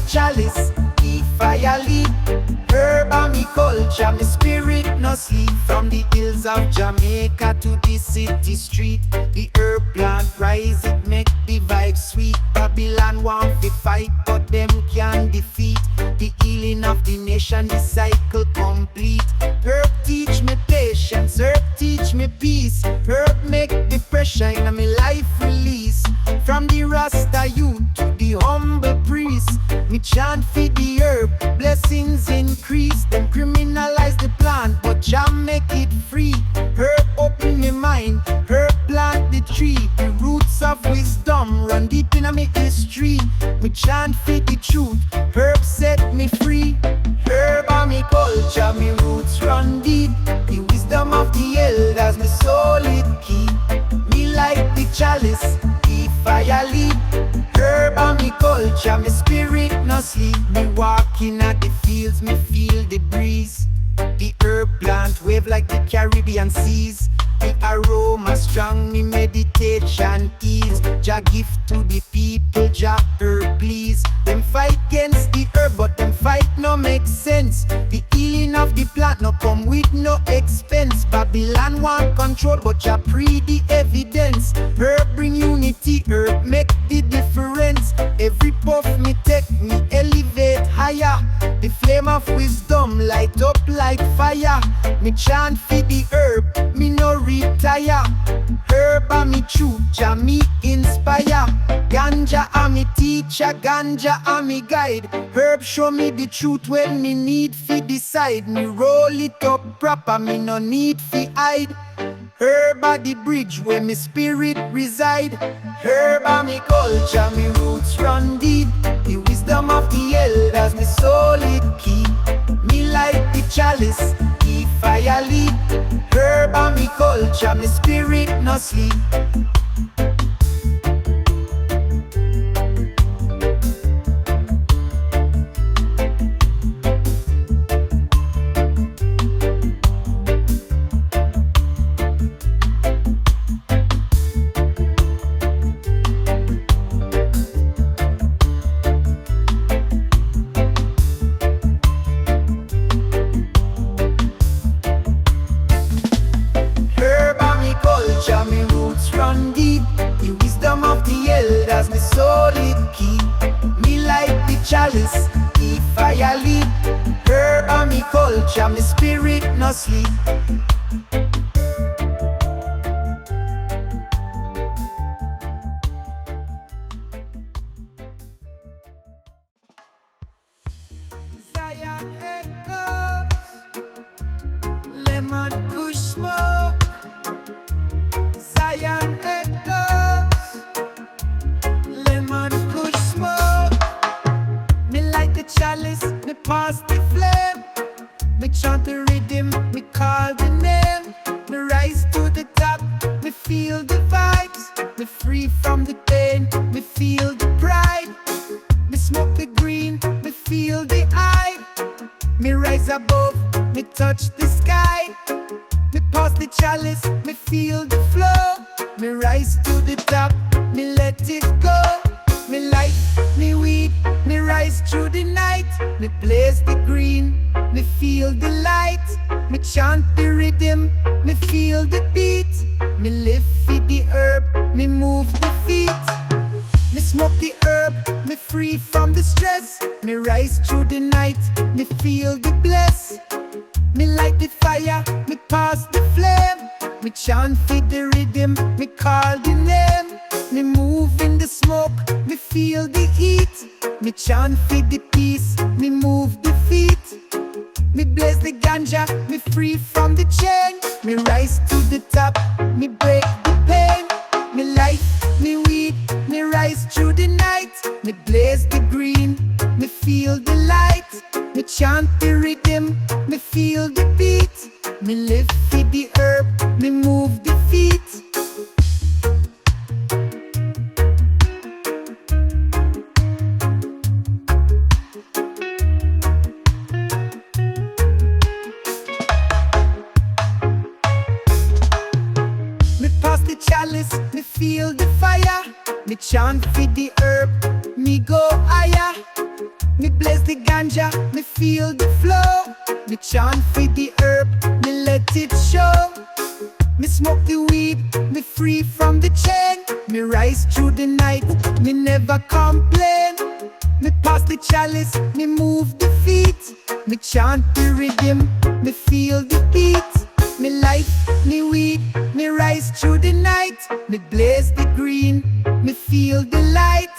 Chalice, the fire lead. Herb and me culture, me spirit no sleep. From the hills of Jamaica to the city street, the herb plant rise, it make the vibe sweet. Babylon want to fight, but them can defeat. The healing of the nation, the cycle complete. Herb teach me patience, herb teach me peace. Herb make depression in my life release. From the Rasta youth to the humble priest, me chant for the herb, blessings increase. Them criminalize the plant, but Jah make it free. Herb open my mind, herb plant the tree. The roots of wisdom run deep in my history. Me chant for the truth, herb set me free. Herb and me culture, me roots run deep. The wisdom of the elders, me solid key. Me like the chalice, the fire lead. Herb and me culture, me spirit no sleep. Me walking at the fields, me feel the breeze. The herb plant wave like the Caribbean seas. The aroma strong, me meditation ease. Jah gift to the people, Jah herb please. Them fight against the herb, but them fight no make sense. The healing of the plant no come with no expense. Babylon want control, but Jah pre the evidence. Herb bring unity, herb make the difference. Every puff me take, me elevate higher. The flame of wisdom light up like fire. Me chant for the herb, me no retire. Herb and me truth, Jah me inspire. Ganja and me teacher, ganja and me guide. Herb show me the truth when me need fi decide. Me roll it up proper, me no need fi hide. Herb at the bridge where me spirit reside. Herb and me culture, me roots run deep. The wisdom of the elders, me solid key. Me like the chalice, the fire lead. Herb and me culture, me spirit no sleep. Me roots run deep. The wisdom of the elders, me solid key. Me like the chalice, the fire lead. Herb and me culture, me spirit no sleep. Zion echoes, lemon kush smoke. Zion echoes, lemon kush smoke. Me like the chalice, me pass the flame. Me chant the rhythm, me call the name. Me rise to the top, me feel the vibes. Me free from the pain, me feel the pride. Me smoke the green, me feel the eye. Me rise above, me touch the sky. Me pass the chalice, me feel the flow. Me rise to the top, me let it go. Me light, me weed, me rise through the night. Me blaze the green, me feel the light. Me chant the rhythm, me feel the beat. Me live for the herb, me move the feet. Me smoke the herb, me free from the stress. Me rise through the night, me feel the bless. Me light the fire, me pass the flame. Me chant for the rhythm, me call the name. Me move in the smoke, me feel the heat. Me chant for the peace, me move the feet. Me blaze the ganja, me free from the chain. Me rise to the top, me break the pain. Me light, me weed, me rise through the night. me blaze the green, me feel the light, me chant the rhythm, me feel the beat, me live for the herb, me move the feet. Me pass the chalice, me feel the fire, me chant for the herb, me go higher. Me bless the ganja, me feel the flow, me chant for the herb, me let it show. Me smoke the weed, me free from the chain, me rise through the night, me never complain. Me pass the chalice, me move the feet, me chant the rhythm, me feel the beat. Me light, me weed, me rise through the night, me blaze the green, me feel the light,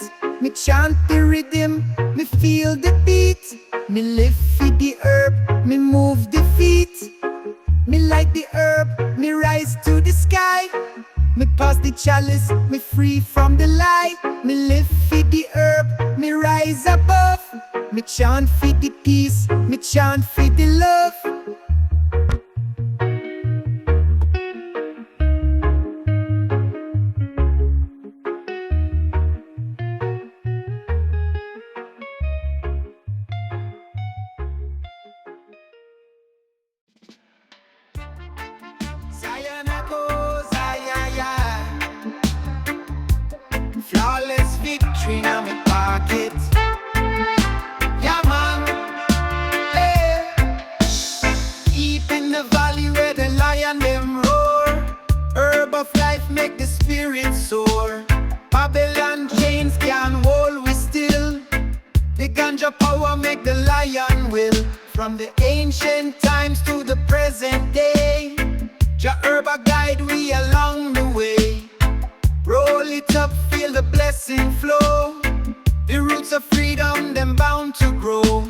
me chant the rhythm, me feel the beat. Me live for the herb, me move the feet. Me light the herb, me rise to the sky. Me pass the chalice, me free from the light. Me live for the herb, me rise above. Me chant for the peace, me chant for the love. Flawless victory in my pocket. Yeah, man. Hey. Deep in the valley where the lion them roar. Herb of life make the spirit soar. Babylon chains can't hold we still. The ganja power make the lion will. From the ancient times to the present day, Jah herb guide we along the way. Roll it up, feel the blessing flow. The roots of freedom, them bound to grow.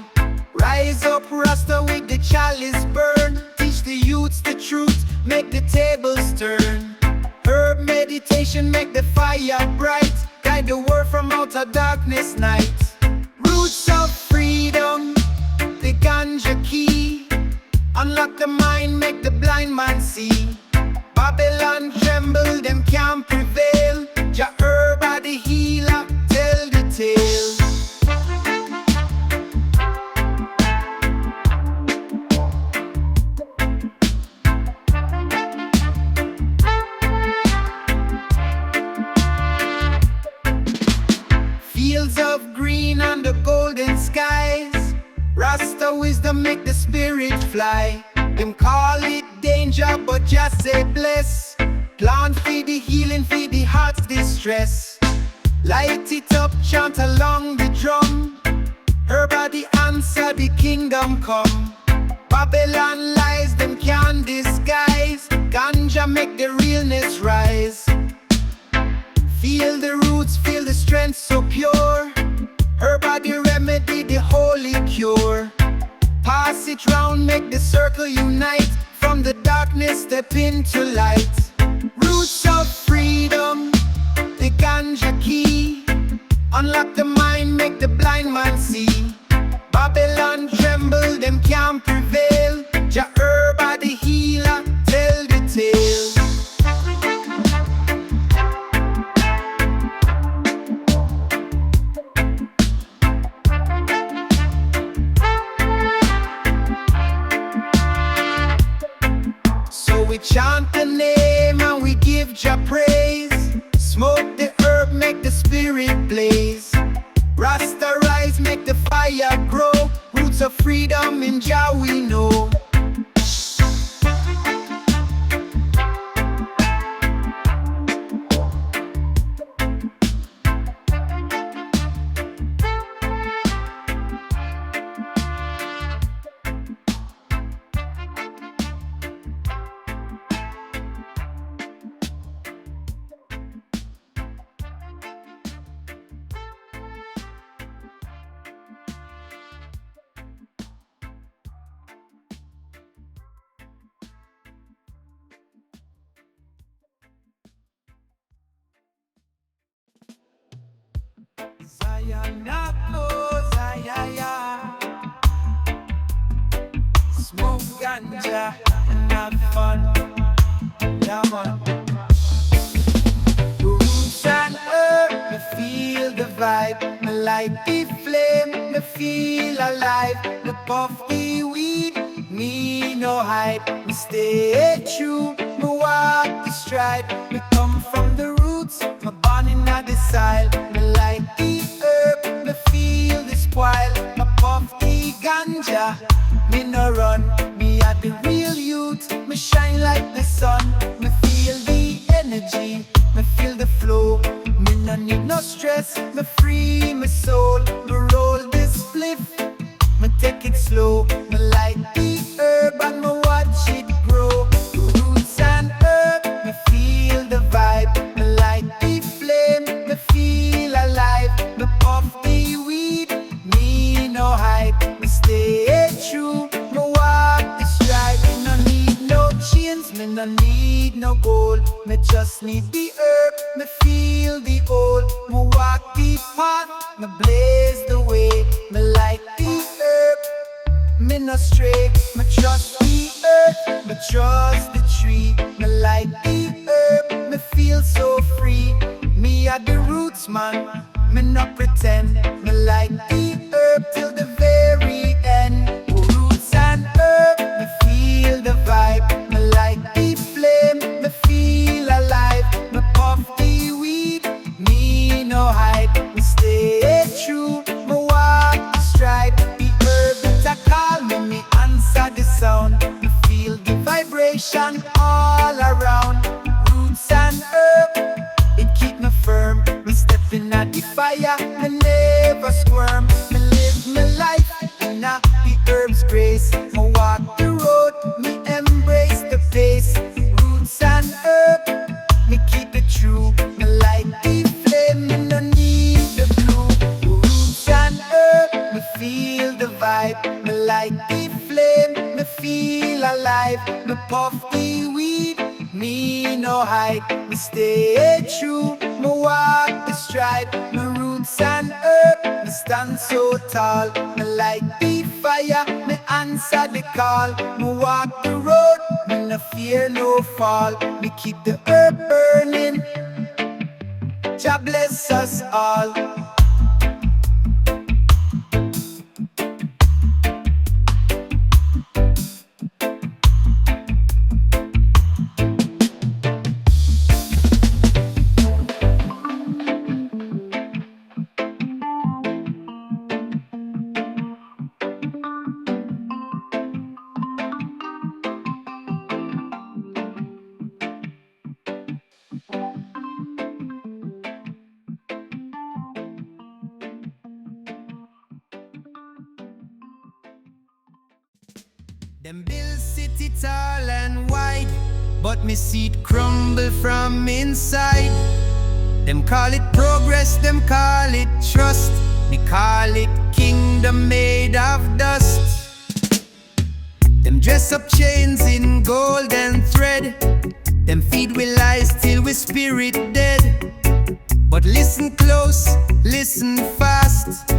Rise up, Rasta, with the chalice burn. Teach the youths the truth, make the tables turn. Herb meditation, make the fire bright. Guide the world from outer darkness night. Roots of freedom, the ganja key. Unlock the mind, make the blind man see. Babylon tremble, them can't prevail. Jah herb the healer, tell the tale. Fields of green under golden skies. Rasta wisdom make the spirit fly. Them call it danger, but just say bless. Plant for the healing, for the heart's distress. Light it up, chant along the drum. Herb the answer, the kingdom come. Babylon lies, them can't disguise. Ganja make the realness rise. Feel the roots, feel the strength so pure. Herb the remedy, the holy cure. Pass it round, make the circle unite. From the darkness, step into light. Roots of freedom, the ganja key. Unlock the mind, make the blind man see. Babylon tremble, them can't prevail. Jah herb the healer, tell the tale. We chant the name and we give Jah praise. Smoke the herb, make the spirit blaze. Rasta rise, make the fire grow. Roots of freedom in Jah we know. Zion up, oh Zion. Smoke ganja and have fun. Yeah, man. Roots and herb, me feel the vibe. Me light the flame, me feel alive. Me puff the weed, me no hide. Me stay true, me walk the stride. Me come from the roots, me born in the soil. Me light the herb, me feel the spoil. Me puff the ganja, me no run. Me are the real youth, me shine like the sun. Me feel the energy, me feel the flow. Me no need no stress, me free my soul. Me roll this spliff, me take it slow. Me light the herb and me watch it grow. Roots and herb, me feel the vibe. Me light the flame, me feel alive. Me puff the weed, me no hide. Me stay true, me walk the stride. Me no need no chains, me no need no gold. Me just need the herb, me feel the old. Me walk the path, me blaze the way. Me light the herb, me no stray. Me trust the earth, me trust the tree. Me light the herb, me feel so free. Me are the roots man, me no pretend. Me light the herb till the very end. Roots and herb, me feel the vibe. Me light the flame, me feel alive. Me puff the weed, me no hide. Me stay true, me walk the stride. The herb that call me, me answer the sound. Me feel the vibration all around. Roots and herb, it keep me firm. Me stepping at the fire, me never squirm. Me live my life in the herb's grace. Me walk the road, me embrace the pace. Roots and herb, me keep it true. Me light the flame, me no need the blue. Roots and herb, me feel the vibe. Me light the flame, me feel alive. Me puff the weed, me no hide. Me stay true, me walk the stride. Me roots and herb, me stand so tall. Me light the fire, me answer the call. Me walk the road, me no fear no fall. Me keep the herb burning, Jah bless us all. Them build city tall and wide, but me see it crumble from inside. Them call it progress, them call it trust. Me call it kingdom made of dust. Them dress up chains in gold and thread. Them feed we lies till we spirit dead. But listen close, listen fast.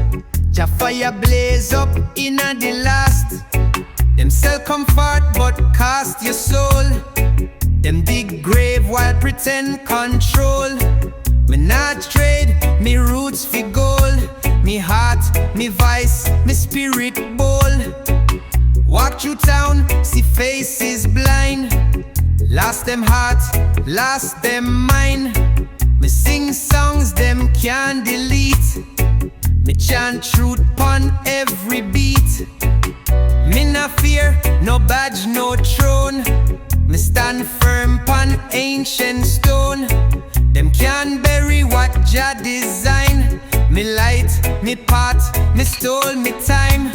Jah fire blaze up inna the last. Them sell comfort but cost your soul. Them dig grave while pretend control. Me not trade me roots for gold. Me heart, me vice, me spirit bold. Walk through town, see faces blind. Lost them heart, lost them mind. Me sing songs them can't delete. Me chant truth pon every beat. Me no fear, no badge, no throne. Me stand firm pon ancient stone. Them can't bury what Jah design. Me light, me path, me stole me time.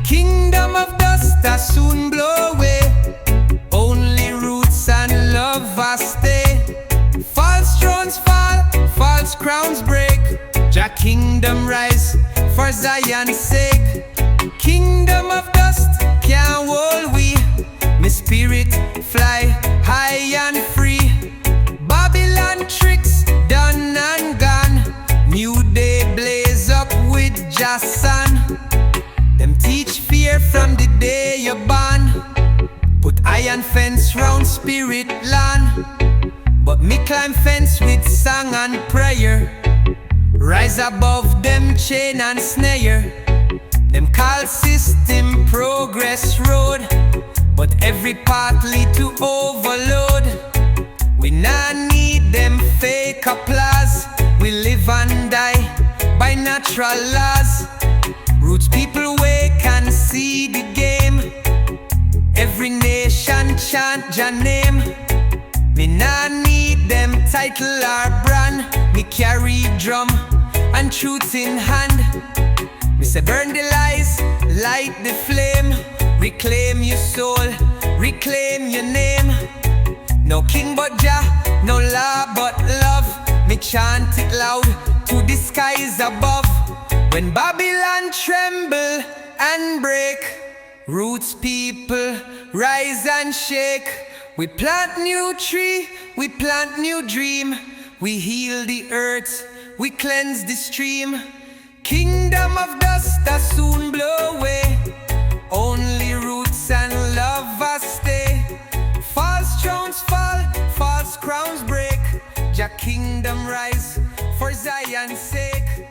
Kingdom of dust I soon blow away. Only roots and love I stay. False thrones fall, false crowns break. Jah kingdom rise for Zion's sake. Kingdom of dust can't hold we. Me spirit fly high and free. Babylon tricks done and gone. New day blaze up with Jah son. Them teach fear from the day you're born. Put iron fence round spirit land, but me climb fence with song and prayer. Rise above them chain and snare. Them call system progress road, but every path lead to overload. We nah need them fake applause. We live and die by natural laws. Roots people wake and see the game. Every nation chant Jah name. Me nah need them title or brand. Me carry drum and truth in hand. Me say burn the lies, light the flame. Reclaim your soul, reclaim your name. No king but Jah, no law but love. Me chant it loud to the skies above. When Babylon tremble and break, roots people rise and shake. We plant new tree, we plant new dream. We heal the earth, we cleanse the stream. Kingdom of dust that soon blow away. Only roots and love us stay. False thrones fall, false crowns break. Jah kingdom rise for Zion's sake.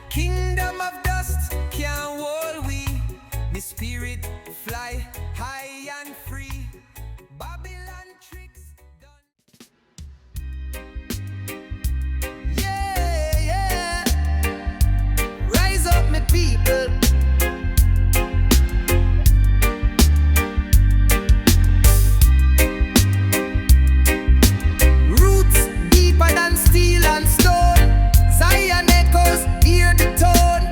Kingdom of dust can't hold we. Me spirit fly high and free. Babylon tricks done. Yeah, yeah. Rise up, me people. Roots deeper than steel and stone. Zion echoes, hear the tone.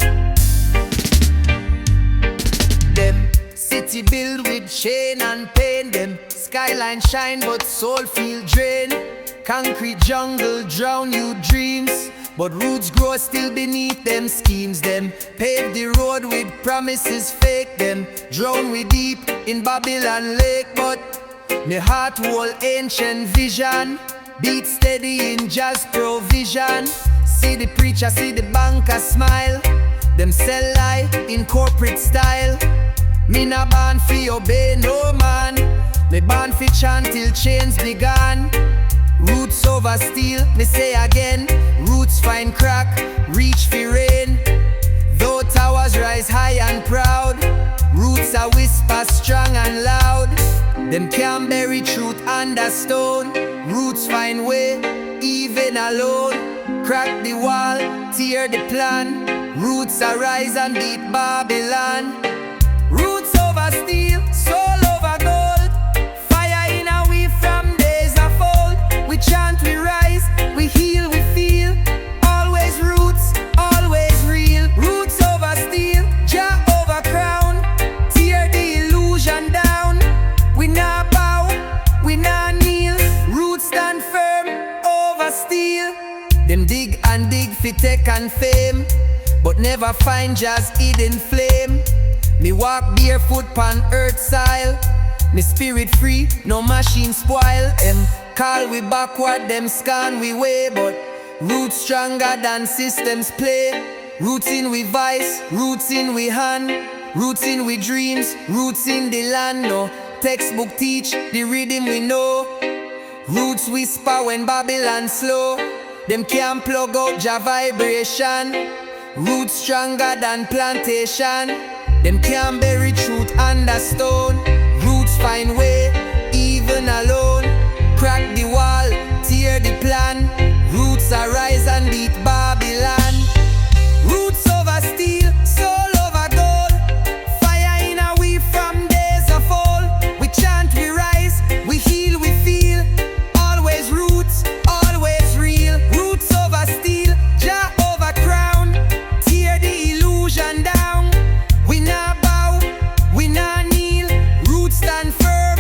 Them city built with chain and pain. Them skyline shine but soul feel drained. Concrete jungle drown you dreams, but roots grow still beneath them schemes. Them pave the road with promises fake. Them drown we deep in Babylon lake, but me heart hold ancient vision. Beat steady in Jah's provision. See the preacher, see the banker smile. Them sell lie in corporate style. Me na born fi obey no man. Me born fi chant till chains began. Roots over steel, me say again. Roots find crack, reach fi rain. Though towers rise high and proud, roots a whisper strong and loud. Them can't bury truth under stone. Roots find way, even alone. Crack the wall, tear the plan. Roots arise and beat Babylon. Roots over steel, soul over gold. Fire in a we from days of old. We chant, we rise, we heal, we feel. Always roots, always real. Roots over steel, Jah over crown. Tear the illusion down. We not bow, we not kneel. Roots stand firm over steel. Them dig and dig fi tech and fame, but never find Jah's hidden flame. Me walk barefoot pon earth soil. Me spirit free, no machine spoil. Them call we backward, them scan we way, but roots stronger than systems play. Roots in we vice, roots in we hand. Roots in we dreams, roots in the land. No textbook teach the rhythm we know. Roots whisper when Babylon slow. Them can't plug out Jah vibration. Roots stronger than plantation. Them can't bury truth under stone. Roots find way, even alone. Crack the wall, tear the plan. Roots arise and beat Babylon. Roots over steel, soul over gold. Fire in a we from days of old. We chant, we rise, we heal, we feel. Always roots, always real. Roots over steel, Jah over crown. Tear the illusion down. We not bow, we not kneel. Roots stand firm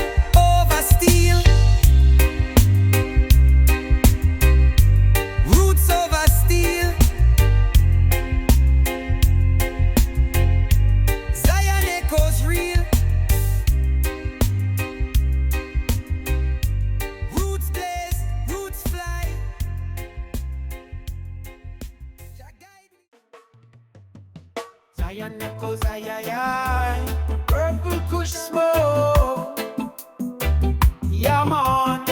Giant echoes, ay, ay, ay. Purple kush smoke. Yeah, man.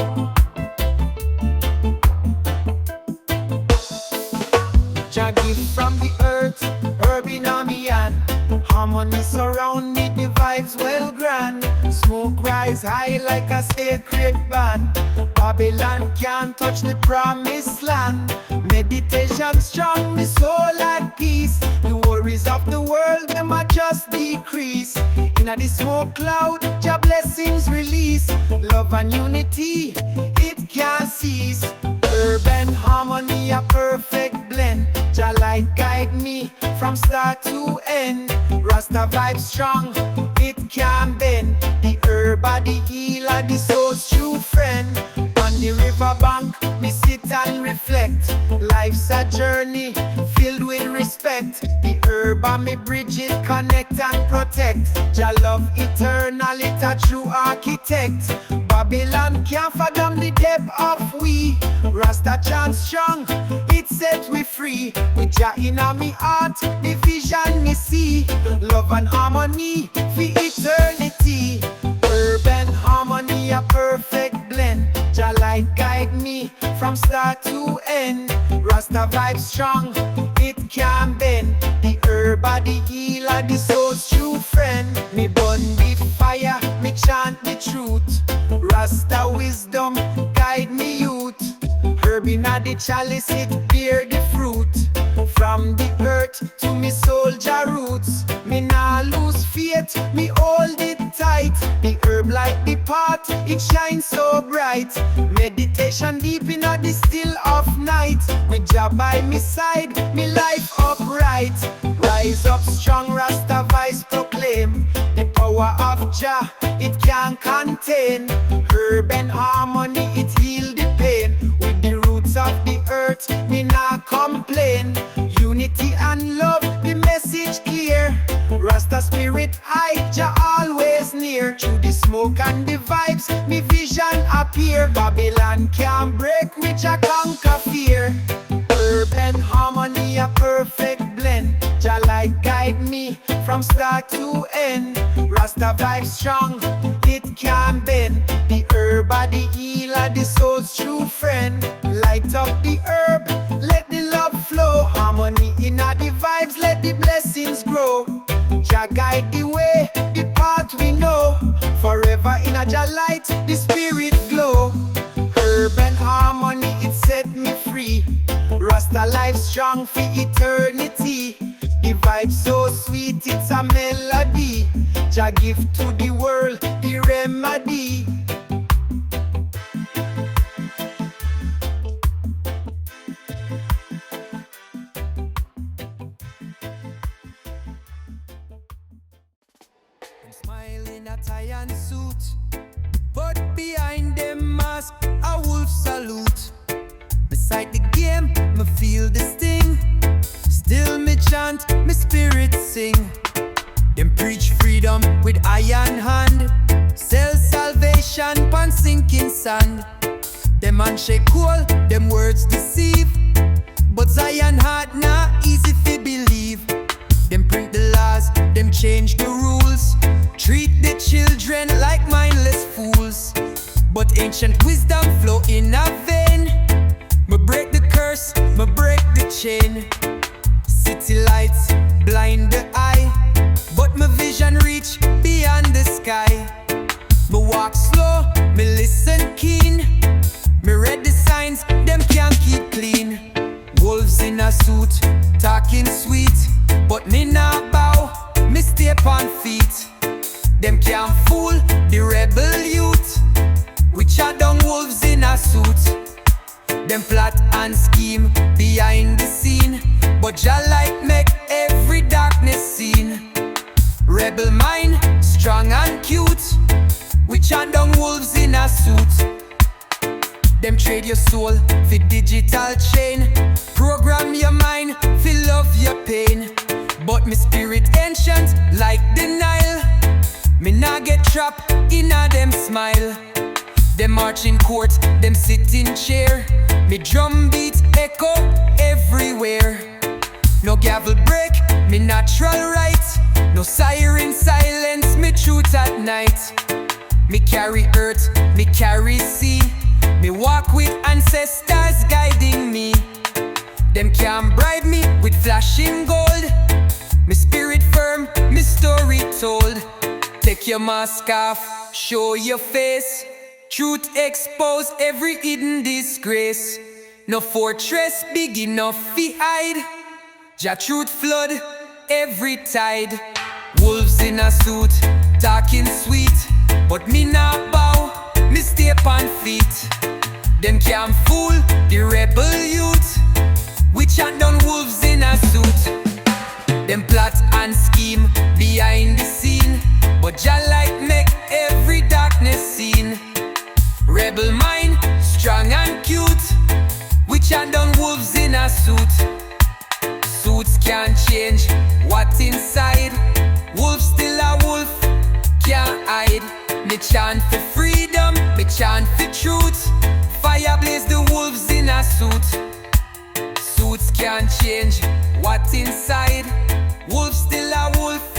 Jah give from the earth, herb in me hand. Harmony surround me, the vibes well grand. Smoke rise high like a sacred band. Babylon can't touch the promised land. Meditation strong, me soul at peace. The worries of the world, them a just decrease. In the smoke cloud, Jah blessings release. Love and unity, it can't cease. Urban harmony, a perfect blend. Jah light guide me from start to end. Rasta vibe strong, it can't bend. The herb are the healer, the soul's true friend. On the riverbank, me sit and reflect. Life's a journey filled with respect. The herb are me bridge it, connect and protect. Jah love eternal, it a true architect. Babylon can't fathom the depth of we. Rasta chant strong, it set we free. With Jah in me heart, the vision me see. Love and harmony for eternity. Urban harmony, a perfect blend. Jah light guide me from start to end. Rasta vibe strong, it can't bend. The herb are the healer, the soul's true friend. Me burn the fire, me chant the truth. Rasta wisdom guide me youth. Herb inna the chalice, it bear the fruit. From the earth to me soul Jah roots. Me nah lose faith, me hold it tight. The herb like the pot, it shines so bright. Meditation deep inna the still of night. With Jah by me side, me life upright. Rise up strong, Rasta voice proclaim. The power of Jah, it can't contain. Herb and harmony, it heal the pain. With the roots of the earth, me nah complain. Unity and love, the message clear. Rasta spirit high, Jah always near. Through the smoke and the vibes, me vision appear. Babylon can't break, me Jah conquer fear. Herb and harmony, a perfect blend. Jah light guide me from start to end. Rasta vibe strong, it can't bend. The herb are the healer, the soul's true friend. Light up the herb, let the love flow. Harmony in the vibes, let the blessings grow. Jah guide the way, the path we know. Forever in a Jah light, the spirit glow. Herb and harmony, it set me free. Rasta life strong for eternity. The vibe so sweet, it's a melody. Jah give to the world the remedy. Them smile in a tie and suit, but behind them mask a wolf salute. Beside the game, me feel the sting. Still me chant, me spirit sing. Them preach freedom with iron hand. Sell salvation pan sinking sand. Them handshake cool, them words deceive. But Zion heart nah easy fi believe. Them print the laws, them change the rules. Treat the children like mindless fools. But ancient wisdom flow in a vein. Me break the curse, me break the chain. City lights blind the eye, but my vision reach beyond the sky. Me walk slow, me listen keen. Me read the signs, them can't keep clean. Wolves in a suit, talking sweet, but me nah bow, me stay on feet. Them can't fool the rebel youth. We chat down wolves in a suit. Them plot and scheme behind the scene, but Jah light make every darkness seen. Rebel mind, strong and cute. We chant down wolves in a suit. Them trade your soul for digital chain. Program your mind, feel love your pain. But me spirit ancient like the Nile. Me nah get trapped in a them smile. Them march in court, them sit in chair. Me drum beat echo everywhere. No gavel break, Me natural right, no siren silence me truth at night. Me carry earth, me carry sea. Me walk with ancestors guiding me. Them can't bribe me with flashing gold. Me spirit firm, me story told. Take your mask off, show your face. Truth expose every hidden disgrace. No fortress big enough fi hide. Jah truth flood every tide. Wolves in a suit, talking sweet, but me not bow, me stay on feet. Them can't fool the rebel youth. We chant down wolves in a suit. Them plot and scheme behind the scene, but Jah light make every darkness seen. Rebel mind, strong and cute. We chant down wolves in a suit. Suits can't change what's inside. Wolf still a wolf, can't hide. Me chant for freedom, me chant for truth. Fire blaze the wolves in a suit. Suits can't change what's inside. Wolf still a wolf,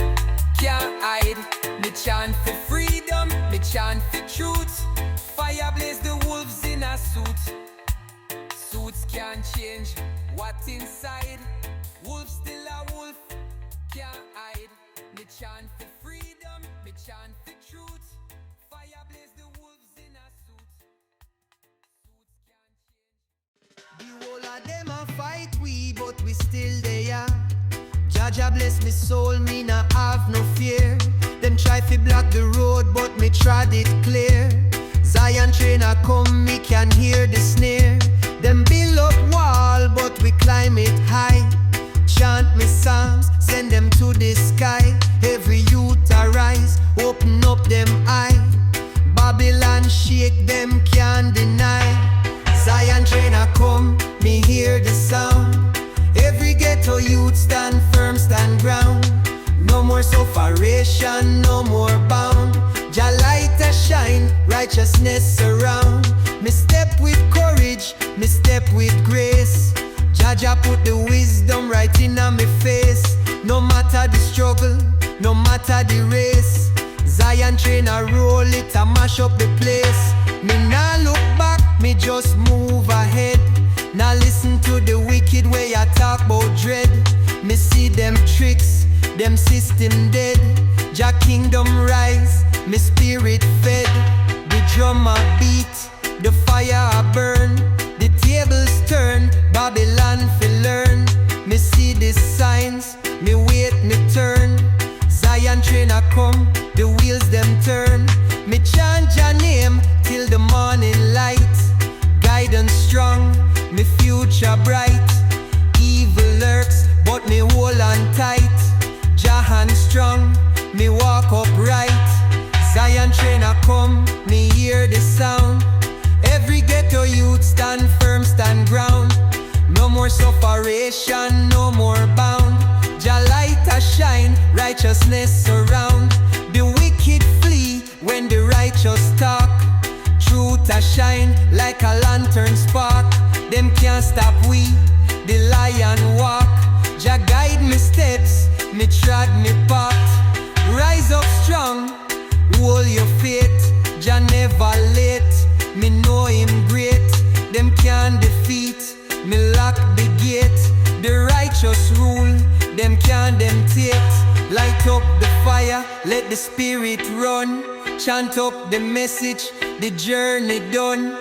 can't hide. Me chant for freedom, me chant for truth. Fire blaze the wolves in a suit. Suits can't change what's inside. Wolf still a wolf, can't hide. Me chant for freedom, me chant for truth. Fire blaze the wolves in a suit. Suits can't change. The whole of them a fight we, but we still there. Jah Jah bless me soul, me nah have no fear. Them try fi block the road, but me trod it clear. Zion train a come, me can hear the snare. Them build up wall, but we climb it high. Chant me psalms, send them to the sky. Every youth arise, open up them eye. Babylon shake, them can't deny. Zion train a come, me hear the sound. Every ghetto youth stand firm, stand ground. No more separation, no more bound. Jah light a shine, righteousness surround. Me step with courage, me step with grace. Jah Jah put the wisdom right in on me face. No matter the struggle, no matter the race. Zion train a roll it a mash up the place. Me nah look back, me just move ahead. Now listen to the wicked way I talk about dread. Me see them tricks, them system dead. Jah kingdom rise, me spirit fed. The drum a beat, the fire a burn. The tables turn, Babylon fi learn. Me see the signs, me wait, me turn. Zion train a come, the wheels them turn. Me chant Jah name till the morning light. Guidance strong, me future bright. Evil lurks, but me hold on tight. Jah hand strong, me walk upright. Zion train a come, me hear the sound. Every ghetto youth stand firm, stand ground. No more separation, no more bound. Jah light a shine, righteousness surround. The wicked flee when the righteous talk. Truth a shine like a lantern spark. Them can't stop we, the lion walk. Jah guide me steps, me trod me path. Rise up strong, hold your faith. Jah never late, me know him great. Them can't defeat, me lock the gate. The righteous rule, them can't temptate. Light up the fire, let the spirit run. Chant up the message, the journey done.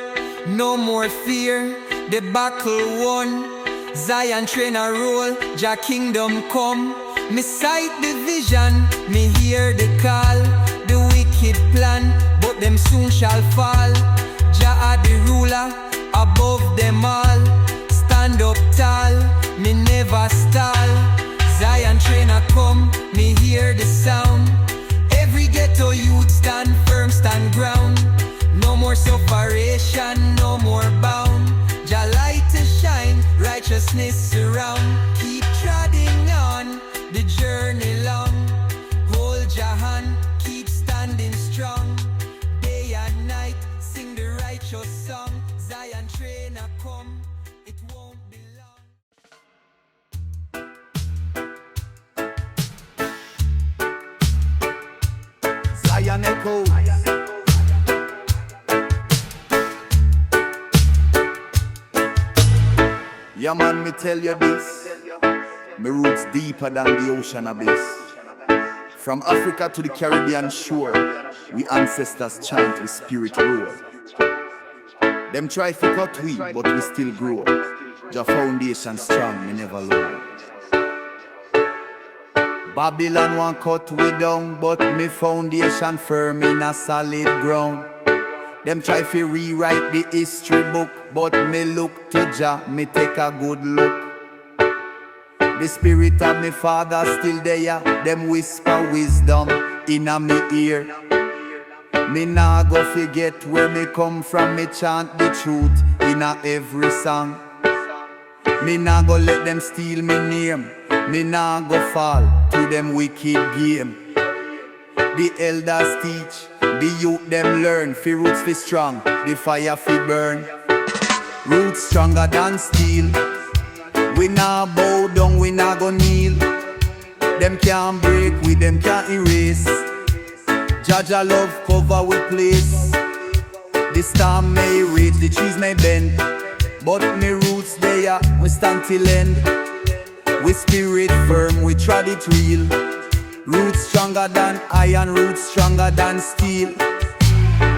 No more fear, the battle won. Zion train a roll, Jah kingdom come. Me sight the vision, me hear the call. The wicked plan, but them soon shall fall. Jah are the ruler, above them all. Stand up tall, me never stall. Zion train a come, me hear the sound. Every ghetto youth stand firm, stand ground. No more separation, no more bound. Jah light to shine, righteousness surround. Keep treading on, the journey long. Hold your hand, keep standing strong. Day and night, sing the righteous song. Zion train a come, it won't be long. Iron Echoes. Yeah man, me tell you this, my roots deeper than the ocean abyss. From Africa to the Caribbean shore, we ancestors chant with spirit roar. Them try to cut we, but we still grow. Jah foundation strong, me never low. Babylon want cut we down, but me foundation firm in a solid ground. Them try to rewrite the history book, but me look to Jah, me take a good look. The spirit of me father still there, them whisper wisdom in a me ear. Me nah go forget where me come from, me chant the truth in a every song. Me nah go let them steal me name, me nah go fall to them wicked game. The elders teach, the youth them learn, fi roots fi strong, the fire fi burn. Roots stronger than steel, we nah bow down, we nah go kneel. Them can't break, we them can't erase. Jah Jah love cover we place. The storm may rage, the trees may bend, but me roots there, we stand till end. We spirit firm, we trod it real. Roots stronger than iron, roots stronger than steel.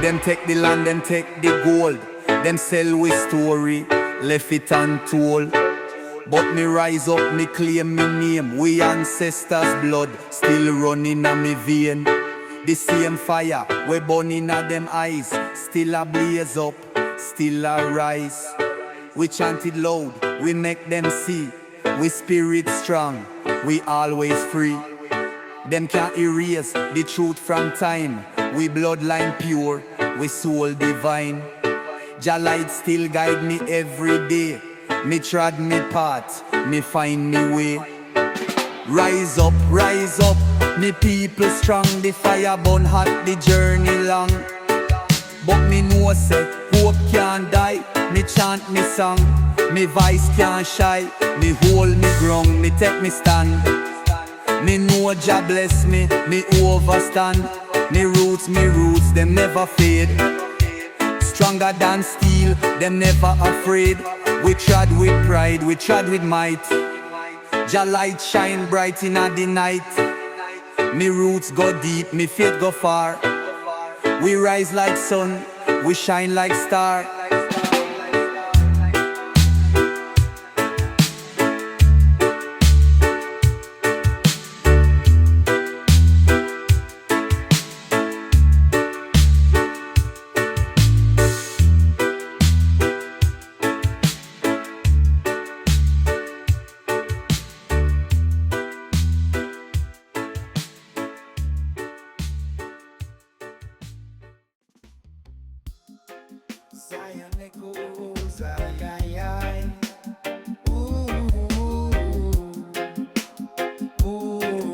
Them take the land, them take the gold. Them sell we story, left it untold. But me rise up, me claim me name. We ancestors' blood still running on me vein. The same fire we burning at them eyes, still a blaze up, still a rise. We chant it loud, we make them see. We spirit strong, we always free. Them can't erase the truth from time. We bloodline pure, we soul divine. Jah light still guide me every day. Me trod me path, me find me way. Rise up, me people strong. The fire burn hot, the journey long. But me know say, hope can't die. Me chant me song, me voice can't shy. Me hold me ground, me take me stand. Me know Jah bless me overstand. Me roots, them never fade. Stronger than steel, them never afraid. We trod with pride, we trod with might. Jah light shine bright in the night. Me roots go deep, me faith go far. We rise like sun, we shine like star. Zion echoes, ay. Ooh, ooh.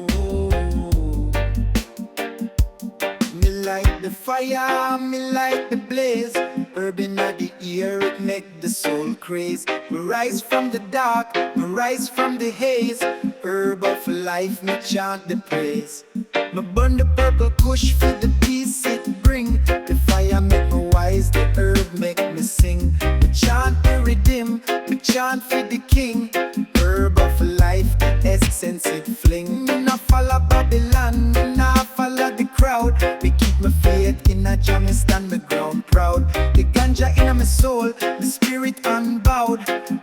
Me like the fire, me like the blaze. Herb in the ear, it make the soul craze. Me rise from the dark, me rise from the haze. Herb of life, me chant the praise. Me burn the purple kush for the peace it bring. The fire make me wise, the herb make me sing. Me chant the redeem, me chant for the king. Herb of life, the essence it fling. Me not follow Babylon, me not follow the crowd. Me keep my faith in a Jah, me stand my ground proud. The ganja in my soul, the spirit unbowed.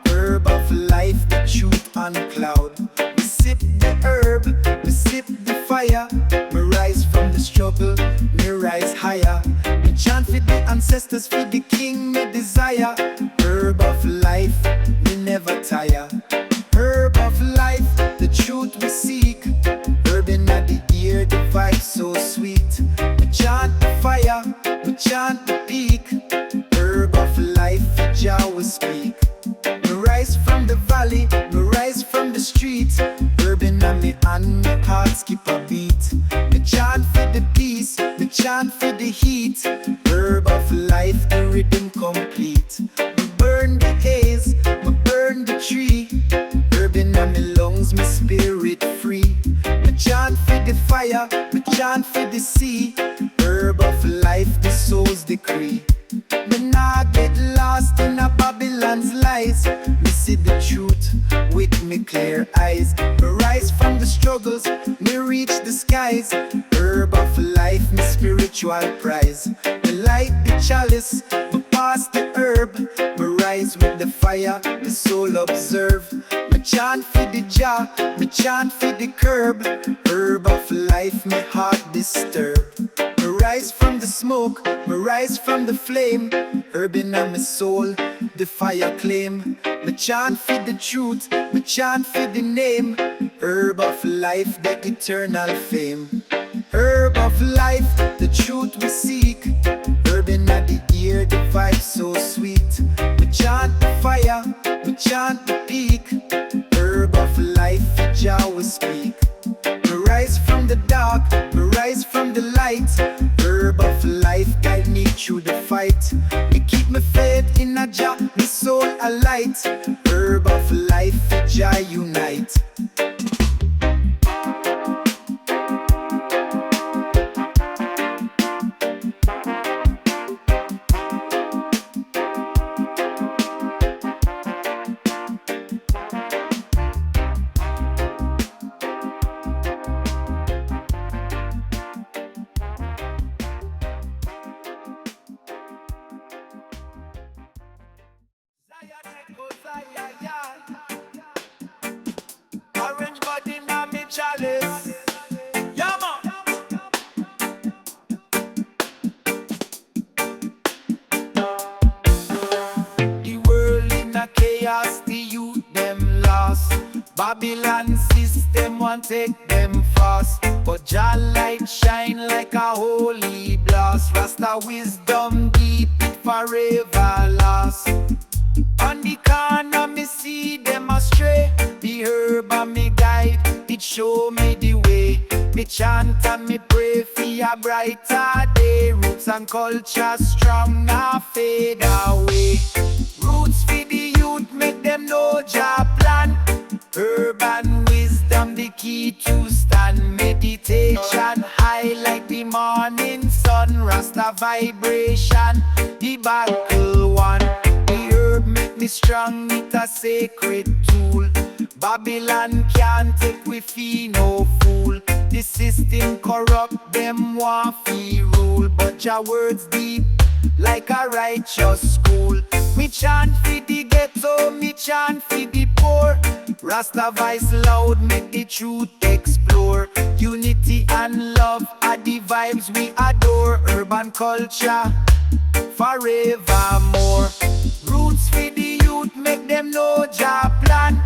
Herb of life, the truth uncloud. Me sip the herb, me sip the fire. Me rise from the struggle, me rise higher. Me chant for the ancestors, for the king me desire. Herb of life, me never tire. Herb of life, the truth we seek. Herb in the ear, the vibe so sweet. Me chant the fire, me chant the peak. Herb of life, Jah will speak. Me rise from the valley, me rise from the street. Herb in me hand, me heart skip a beat. Me chant for the peace, me chant for the heat. Herb of life, the rhythm complete. Me burn the haze, me burn the tree. Herb in me lungs, me spirit free. Me chant for the fire, me chant for the sea. Herb their eyes. Me rise from the struggles, me reach the skies. Herb of life, me spiritual prize. Me light the chalice, me pass the herb. Me rise with the fire, the soul observe. Me chant for the Jah, me chant for the curb. Herb of life, me heart disturb. Me rise from the smoke, me rise from the flame. Herb in my soul, the fire claim. Me chant for the truth, me chant for the name. Herb of life, the eternal fame. Herb of life, the truth we seek. Herb in the ear, the vibe so sweet. Me chant the fire, me chant the peak. Herb of life, Jah we speak. Me rise from the dark, me rise from the light. Herb of life, guide me through the fight. Me keep my faith in a Jah, me soul alight. Herb of life, Jah unite. Orange body na me chalice. Yeah, man. The world in a chaos, the youth them lost. Babylon system want take them fast. But Jah light shine like a holy blast. Rasta wisdom deep it forever last. On the corner me see them astray. The herb and me guide, it show me the way. Me chant and me pray for a brighter day. Roots and culture strong, not fade away. Roots for the youth, make them know Jah plan. Herb and wisdom, the key to stand. Meditation, high like the morning sun. Rasta vibration, the battle one. Make me strong, it a sacred tool. Babylon can't take we fee no fool. The system corrupt, them want fee rule. But your words deep, like a righteous school. Me chant for the ghetto, me chant for the poor. Rasta voice loud, make the truth explore. Unity and love are the vibes we adore. Urban culture, forevermore. Roots for the youth, make them know Jah plan.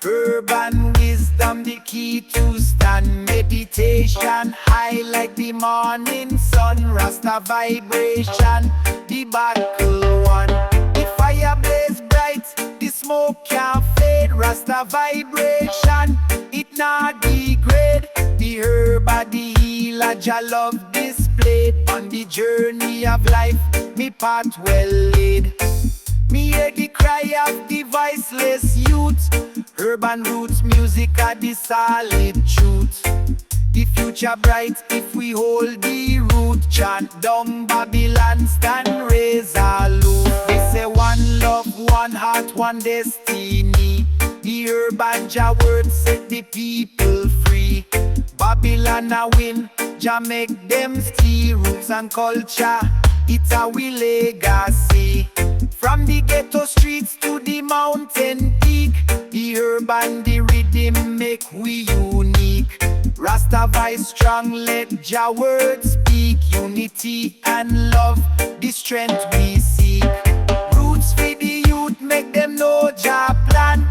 Urban wisdom, the key to stand. Meditation, high like the morning sun. Rasta vibration, the battle one. The fire blaze bright, the smoke can't fade. Rasta vibration, it not degrade. The herb of the healer, Jah love displayed. On the journey of life, me path well laid. Me hear the cry of the voiceless youth. Urban roots music are the solid truth. The future bright if we hold the root. Chant down Babylon, stand resolute. They say one love, one heart, one destiny. The urban Jah word set the people free. Babylon a win, Jah make them steal. Roots and culture, it's our legacy. From the ghetto streets to the mountain peak, the urban, the rhythm make we unique. Rasta voice strong, let Jah word speak. Unity and love, the strength we seek. Roots for the youth, make them know Jah plan.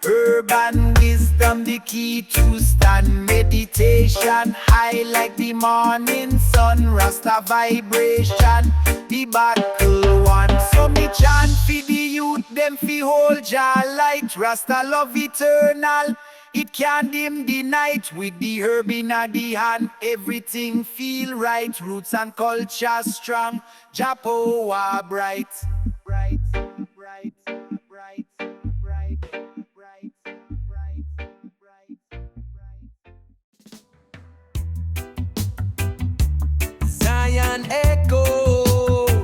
Urban wisdom, the key to stand. Meditation, high like the morning sun. Rasta vibration, the battle one. So me chant for the youth, them fi hold Jah light. Rasta love eternal, it can't dim the night. With the herb in the hand, everything feel right. Roots and culture strong, Jah power bright. Bright, bright, bright, bright, bright, bright, bright. Zion echoes,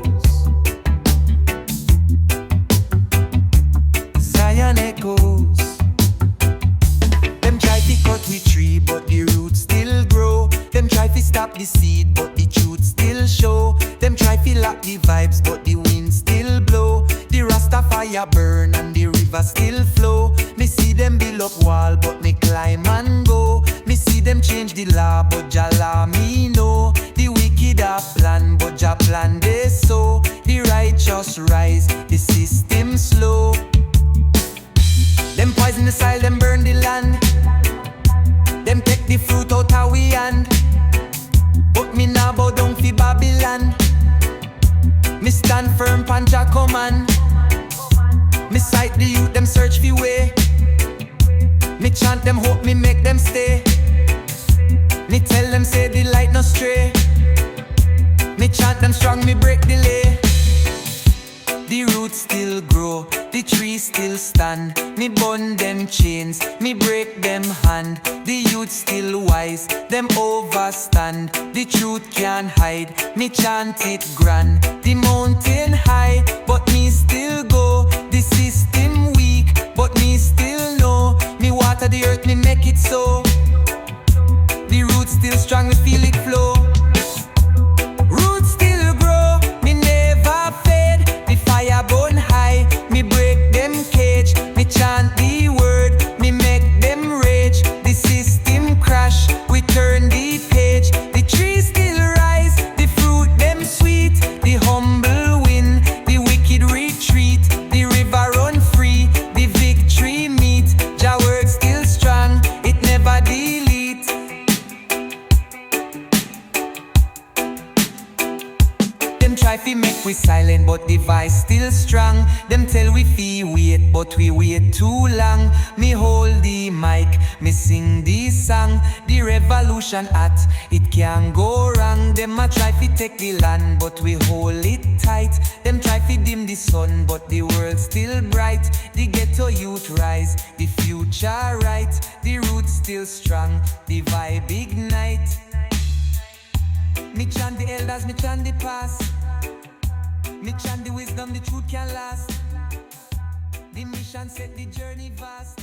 Zion echoes. the seed, but the truth still show. Them try to lock the vibes, but the wind still blow. The Rasta fire burn and the river still flow. Me see them build up wall, but me climb and go. Me see them change the law, but Jah law me know. The wicked have plan, but Jah plan they so. The righteous rise, the system slow. Them poison the soil, them burn the land. Them take the fruit out of we hand. But me nah bow down fi Babylon. Me stand firm pan Jah command. Me sight the youth, them search fi way. Me chant them hope, me make them stay. Me tell them say the light no stray. Me chant them strong, me break delay. The roots still grow, the trees still stand. Me bond them chains, me break them hand. The youth still wise, them overstand. The truth can't hide, me chant it grand. The mountain high, but me still go. The system weak, but me still know. Me water the earth, me make it so. The roots still strong, me feel it flow. Roots still grow, me never fade. The fire burn high, me break them cage. Me chant the word, me make them rage. The system crash, we turn the page. The trees still rise, the fruit them sweet. The humble win, the wicked retreat. The river run free, the victory meet. Jah word still strong, it never delete. Them try fi make we silent, but the voice still strong. Them tell we fi wait, but we wait too long. Me hold the mic, me sing this song. The revolution hot, it can't go wrong. Them a try fi take the land, but we hold it tight. Them try fi dim the sun, but the world still bright. The ghetto youth rise, the future right. The roots still strong, the vibe ignite. Me chant the elders, me chant the past. Me chant the wisdom, the truth can last. The mission set the journey vast.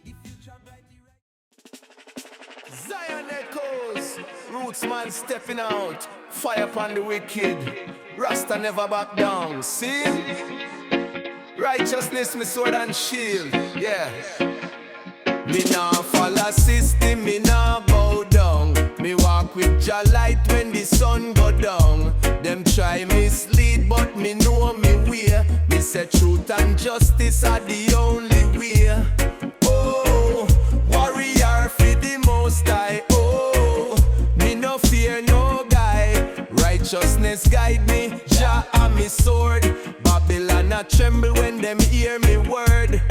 The future bright, the right. Zion echoes, roots man stepping out. Fire upon the wicked, Rasta never back down. See? Righteousness, me sword and shield. Yeah. Me nah follow system, me nah bow down. Me walk with Jah light when the sun go down. Them try mislead, but me know me way. Me say truth and justice are the only way. Oh, warrior for the most high. Oh, me no fear no guy. Righteousness guide me, Jah and me sword. Babylon a tremble when them hear me word.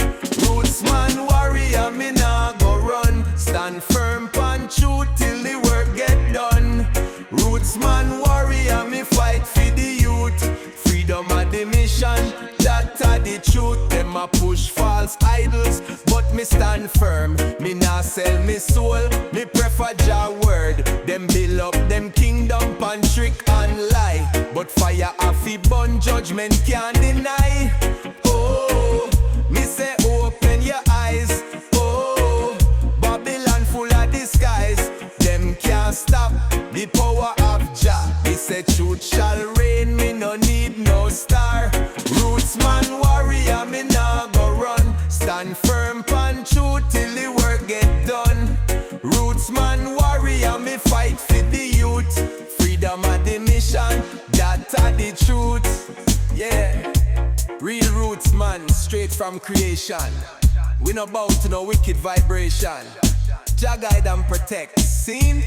Roots man warrior, me nah go run. Stand firm pan truth till the work get done. Roots man warrior, me fight for the youth. Freedom are the mission, that are the truth. Them a push false idols, but me stand firm. Me nah sell me soul, me prefer Jah word. Them build up them kingdom pan trick and lie. But fire a fi burn, judgment can't deny. Oh, me say open your eyes. Oh, Babylon full of disguise. Them can't stop the power of Jah. He said truth shall reign, me no need no star. Roots man warrior, me nah go run. Stand firm pan truth till the work get done. Roots man warrior, me fight for the youth. Freedom are the mission, that are the truth. Yeah, real roots man, straight from creation. We no bow to no wicked vibration. Jah guide and protect, seen?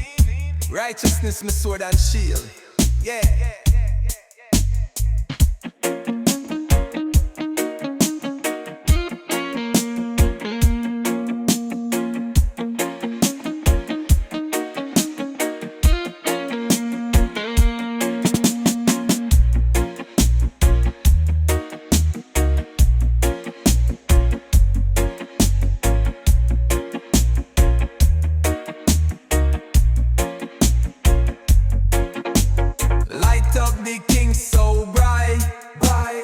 Righteousness, my sword and shield. Yeah. Light up the king so bright, bright.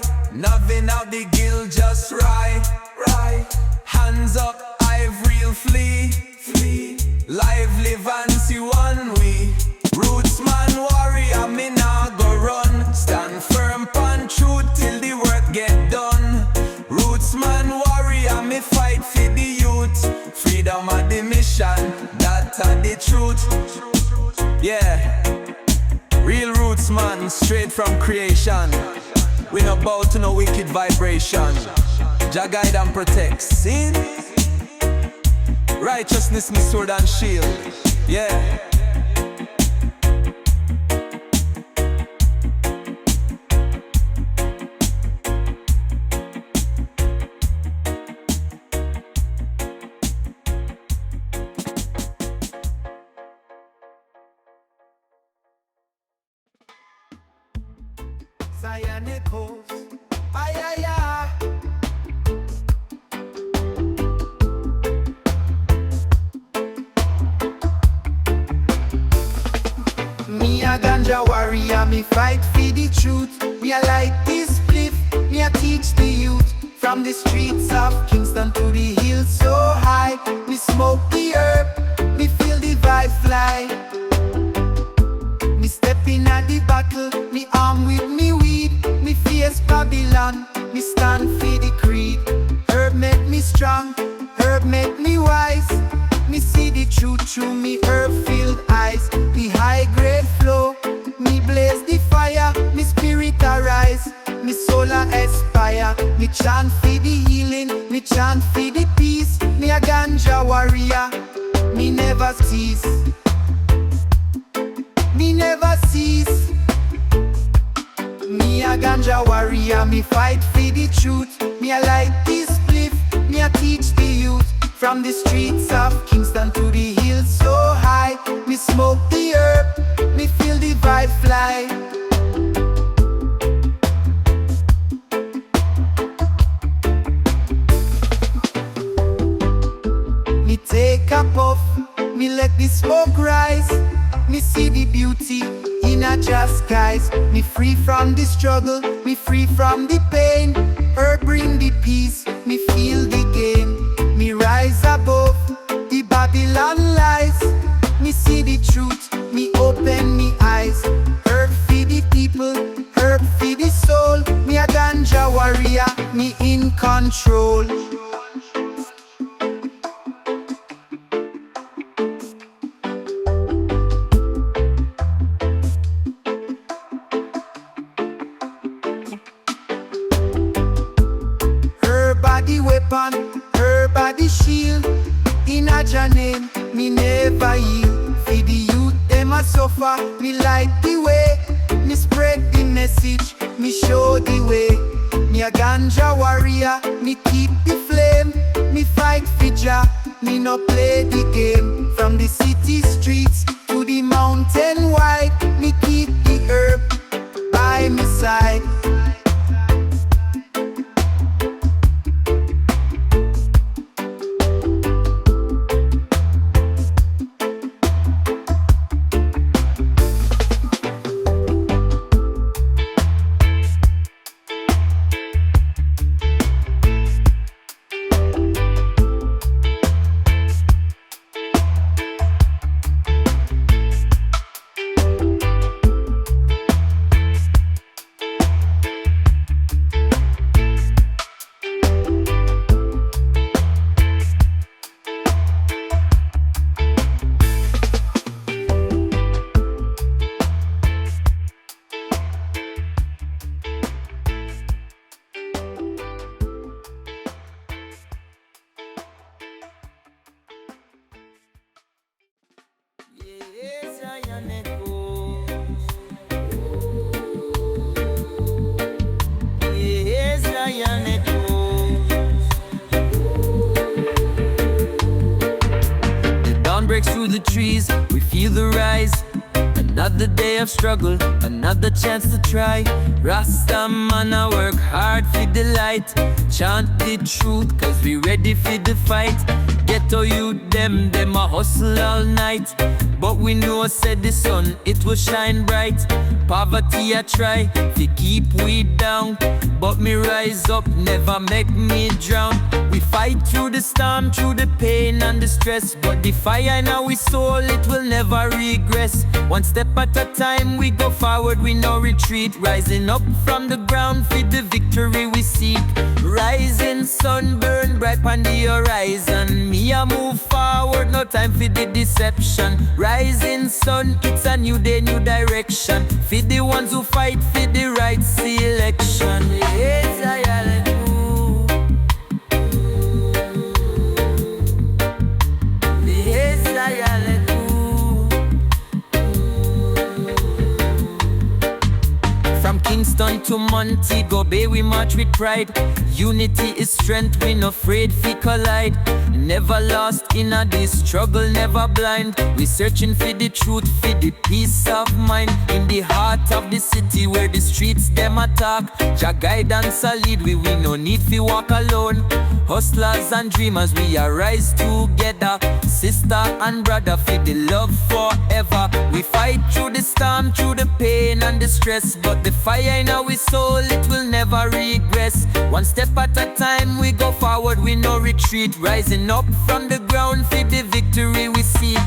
mission, that are the truth. Yeah, real roots man, straight from creation. We not bow to no wicked vibration. Jah guide and protect, see? Righteousness me sword and shield. Yeah. Zion echoes, ay ay ay. Me a Ganja Warrior, me fight for the truth. Me a light this spliff, me a teach the youth. From the streets of Kingston to the hills so high, me smoke the herb, me feel the vibe fly. Me step in at the battle, me arm with me weed. Me face Babylon, me stand for the creed. Herb make me strong, herb make me wise. Me see the truth through me herb-filled eyes. The high-grade flow, me blaze the fire. Me spirit arise, me soul aspire. Me chant for the healing, me chant for the peace. Me a Ganja Warrior, me never cease. Me never cease. Me a Ganja Warrior, me fight for the truth. Me a light this spliff, me a teach the youth. From the streets of Kingston to the hills so high, me smoke the herb, me feel the vibe fly. Me take a puff, me let the smoke rise. Me see the beauty in a Jah skies. Me free from the struggle, me free from the pain. Herb bring the peace, me feel the gain. Me rise above the Babylon lies. Me see the truth, me open me eyes. Herb for the people, herb for the soul. Me a Ganja Warrior, me in control. The weapon, her body shield. In a Jah name, me never yield. For the youth, them a suffer. Me light the way, me spread the message, me show the way. Me a Ganja Warrior, me keep the flame. Me fight for Jah, me no play the game. From the city streets to the mountain wide, me keep the herb by my side. breaks through the trees, we feel the rise. Another day of struggle, another chance to try. Rasta man, I work hard for the light. Chant the truth, cause we ready for the fight. Ghetto youth, them a hustle all night. But we know, said the sun, it will shine bright. Poverty I try to keep we down, but me rise up, never make me drown. We fight through the storm, through the pain and the stress, but the fire in our soul, it will never regress. One step at a time, we go forward, we no retreat. Rising up from the ground, for the victory we seek. Rising sun, burn bright on the horizon. Me Me a move forward, no time for the deception. Rising sun, it's a new day, new direction. For the ones who fight for the right selection. Yes, I am. Yes, I am. From Kingston to Montego Bay, we march with pride. Unity is strength, we no afraid fi collide. Never lost in a this struggle, never blind. We searching for the truth, for the peace of mind. In the heart of the city where the streets them attack. Jah guidance a lead, we no need fi walk alone. Hustlers and dreamers, we arise together. Sister and brother, for the love forever. We fight through the storm, through the pain and the stress. But the fire in our soul, it will never regress. One step at a time, we go forward, we no retreat. Rising up from the ground, for the victory we seek.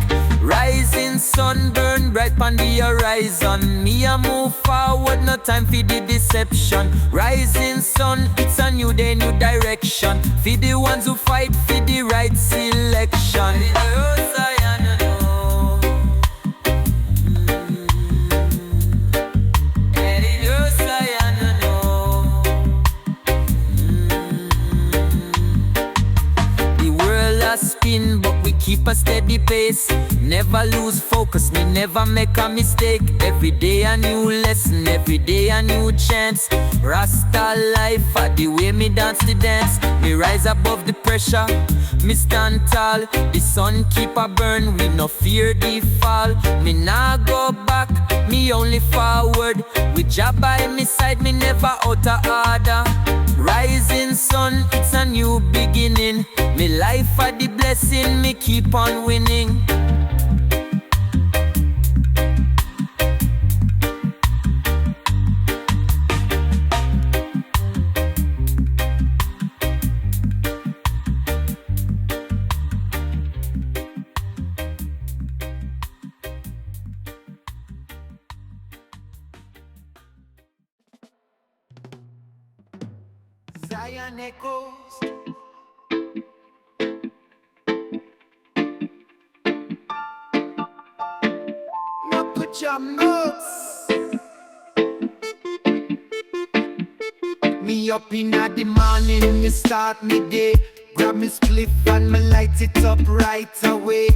Rising sun, burn bright on the horizon. Me a move forward, no time for the deception. Rising sun, it's a new day, new direction. For the ones who fight for the right selection. Spin, but we keep a steady pace. Never lose focus, me never make a mistake. Every day a new lesson, every day a new chance. Rasta life, the way me dance the dance. Me rise above the pressure, me stand tall. The sun keep a burn, we no fear the fall. Me nah go back, me only forward. With Jah by me side, me never out of order. Rising sun, it's a new beginning. Me life a the blessing, me keep on winning. Zion echoes. No put your mouths. Me up in the morning, me start me day. Grab me spliff and me light it up right away.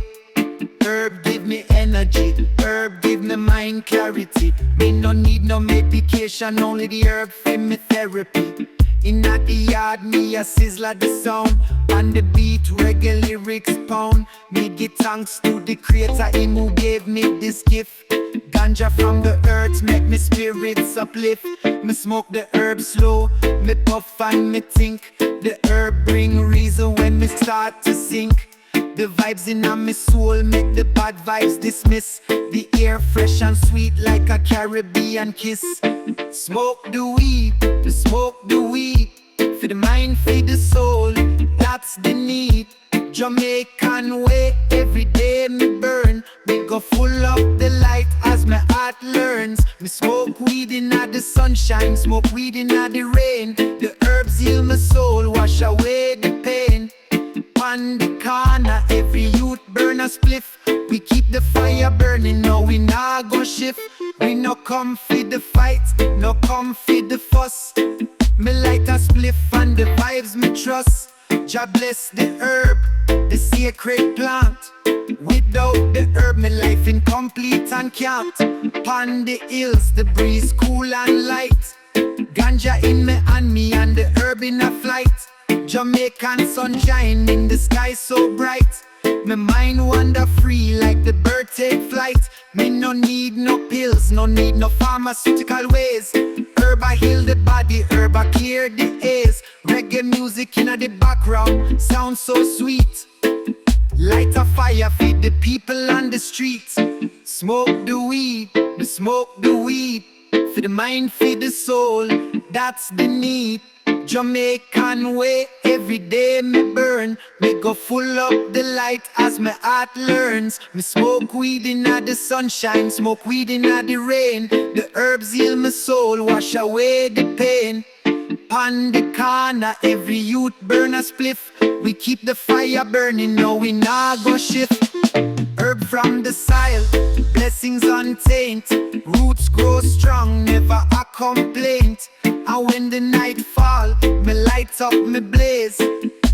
Herb give me energy, herb give me mind clarity. Me no need no medication, only the herb for me therapy. In the yard, me a sizzler the sound. On the beat, reggae lyrics pound. Me give thanks to the creator, him who gave me this gift. Ganja from the earth make me spirits uplift. Me smoke the herb slow, me puff and me think. The herb bring reason when me start to sink. The vibes in my soul make the bad vibes dismiss. The air fresh and sweet like a Caribbean kiss. Smoke the weed, smoke the weed. For the mind, for the soul, that's the need. Jamaican way, every day me burn. Me go full up the light as my heart learns. Me smoke weed in the sunshine, smoke weed in the rain. The herbs heal my soul, wash away the pain. On the corner, every youth burn a spliff. We keep the fire burning, no we nah go shift. We no come for the fight, no come for the fuss. Me light a spliff and the vibes me trust. Jah bless the herb, the sacred plant. Without the herb, my life incomplete and can't. Pon the hills, the breeze cool and light. Ganja in me and the herb in a flight. Jamaican sunshine in the sky so bright. My mind wander free like the bird take flight. Me no need no pills, no need no pharmaceutical ways. Herb I heal the body, herb I clear the haze. Reggae music in the background, sounds so sweet. Light a fire, feed the people on the streets. Smoke the weed, smoke the weed. For the mind, for the soul, that's the need. Jamaican way, every day me burn. Me go full up the light as my heart learns. Me smoke weed in the sunshine, smoke weed in the rain. The herbs heal my soul, wash away the pain. pon the corner, every youth burn a spliff. We keep the fire burning, no we nah go shift. Herb from the soil, blessings untainted. Roots grow strong, never a complaint. And when the night fall, me light up me blaze.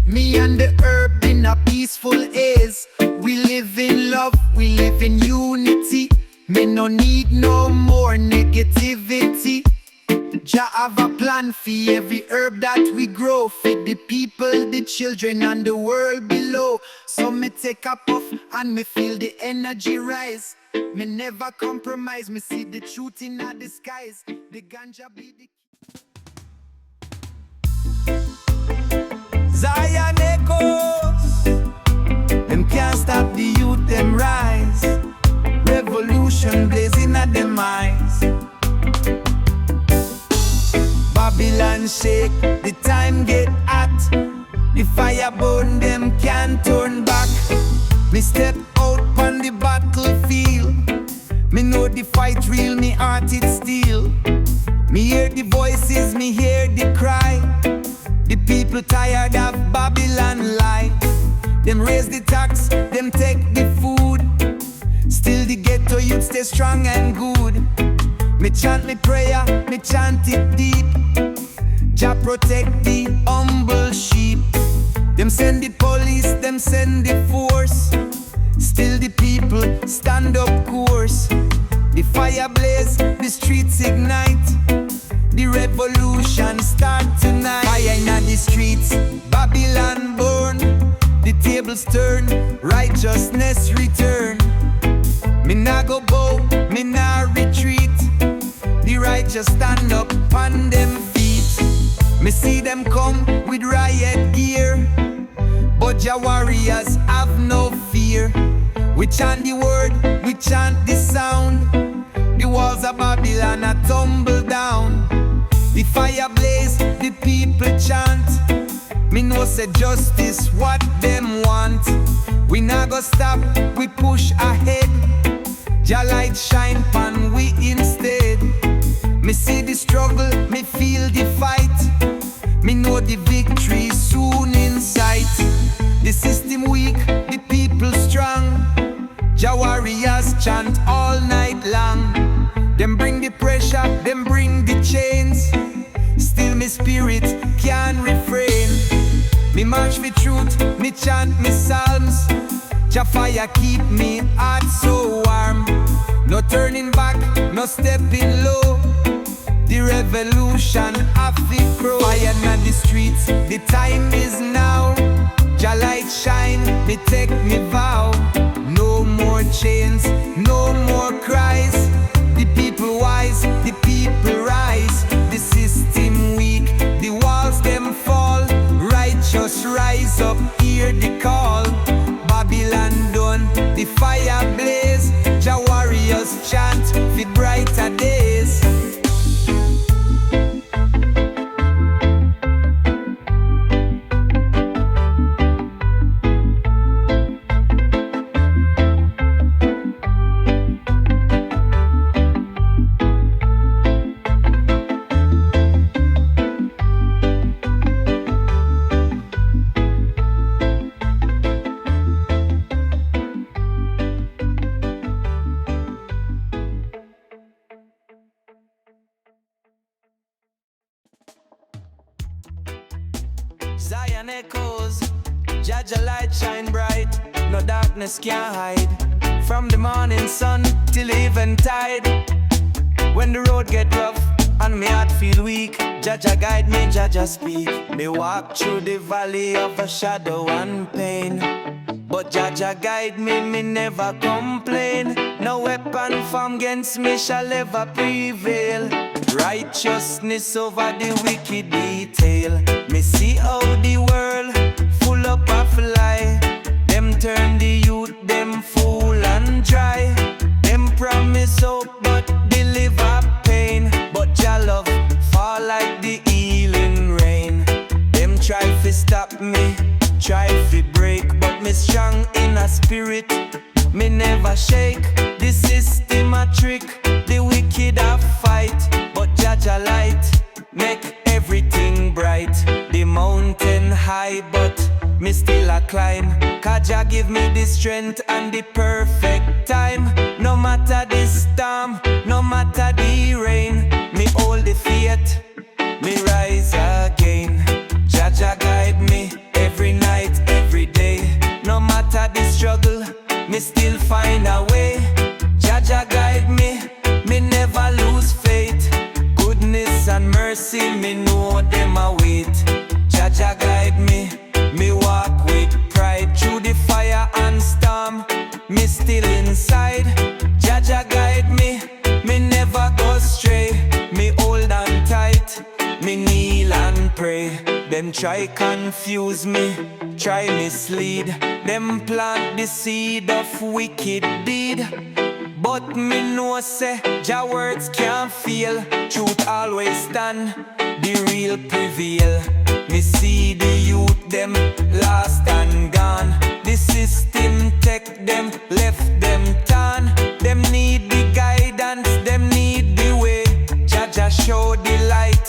Me and the herb in a peaceful haze. We live in love, we live in unity. Me no need no more negativity. Jah have a plan for every herb that we grow. Feed the people, the children and the world below. So me take a puff and me feel the energy rise. Me never compromise, me see the truth in the skies. The ganja be the Zion echoes, them can't stop the youth, them rise. Revolution blazing at them eyes. Babylon shake, the time get hot. The fire burn, them can't turn back. Me step out on the battlefield. Me know the fight real, me heart it steel. Me hear the voices, me hear the cry. The people tired of Babylon lie. Them raise the tax, them take the food. Still the ghetto youth stay strong and good. Me chant me prayer, me chant it deep. Jah protect the humble sheep. Them send the police, them send the force. Still the people stand up course. The fire blaze, the streets ignite. The revolution start tonight. Fire in the streets, Babylon burn. The tables turn, righteousness return. Me nah go bow, me nah retreat. The righteous stand up on them feet. Me see them come with riot gear, but Jah warriors have no fear. We chant the word, we chant the sound. The walls of Babylon are tumble down. The fire blaze, the people chant. Me know say justice what them want. We nah go stop, we push ahead. Jah light shine pan we instead. Me see the struggle, me feel the fight. Me know the victory soon in sight. The system weak, the people strong. Jah warriors chant all night long. Them bring the pressure, them bring the chains. Still me spirit can't refrain. Me march for truth, me chant me psalms. Jah fire keep me heart so warm. No turning back, no stepping low. The revolution have to grow. Fire on the streets, the time is now. Jah light shine, me take me vow. No more chains, no more cries. The people wise, the people rise. The system weak, the walls them fall. Righteous rise up, hear the call. Babylon done, the fire blaze. Jah warriors chant for brighter days. Zion echoes, Jah Jah light shine bright. No darkness can hide. From the morning sun till eventide. When the road get rough and me heart feel weak, Jah Jah guide me, Jah Jah speak. Me walk through the valley of a shadow and pain, but Jah Jah guide me, me never complain. No weapon formed against me shall ever prevail. Righteousness over the wicked detail. Me see how the world full up of lie. Them turn the youth, them fool and dry. Them promise hope but deliver pain. But Jah love fall like the healing rain. Them try to stop me, try to break, but me strong in a spirit. Me never shake. The system a trick, the wicked a fight. But Jah Jah light make everything shining bright. The mountain high, but me still a climb. 'Cause Jah give me the strength and the perfect time. No matter the storm, no matter the rain, me hold the faith, me rise again. Jah Jah guide me every night, every day. No matter the struggle, me still find a way. Jah Jah guide me, me never lose faith. Goodness and mercy, me know them a wait. Jah Jah guide me, me walk with pride. Through the fire and storm, me still inside. Jah Jah guide me, me never go stray. Me hold on tight, me kneel and pray. Them try confuse me, try mislead. Them plant the seed of wicked deed. But me know say Jah words can't fail. Truth always stand, the real prevail. Me see the youth them lost and gone. The system take them, left them torn. Them need the guidance, them need the way. Jah Jah show the light,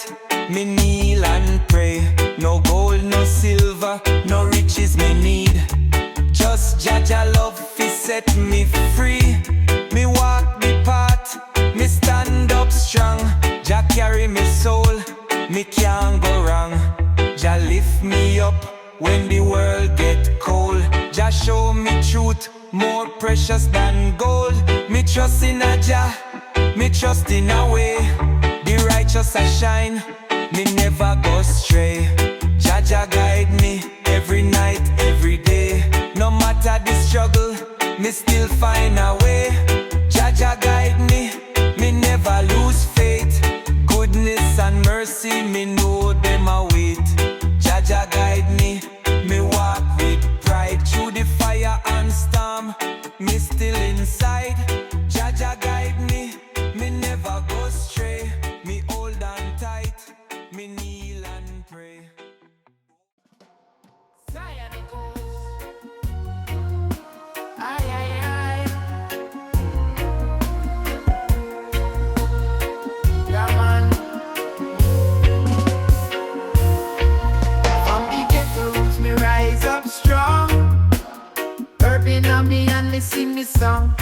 me kneel and pray. No gold, no silver, no riches me need. Just Jah Jah love fi set me free. Me walk the path, me stand up strong. Jah carry me soul, me can't go wrong. Jah lift me up when the world get cold. Jah show me truth, more precious than gold. Me trust in a Jah, me trust in a way. The righteous a shine, me never go stray. Jah Jah guide me every night, every day. No matter the struggle, me still find a way. Jah Jah guide me, me never lose faith. Goodness and mercy, me know them a wait. Jah Jah guide me, me walk with pride. Through the fire and storm, me still inside. Jah Jah guide me, me never go stray. Me hold on tight, me kneel and pray. Ay, ay, ay. Yeah, man. From the ghetto roots, me rise up strong. Urban on me and me sing me song.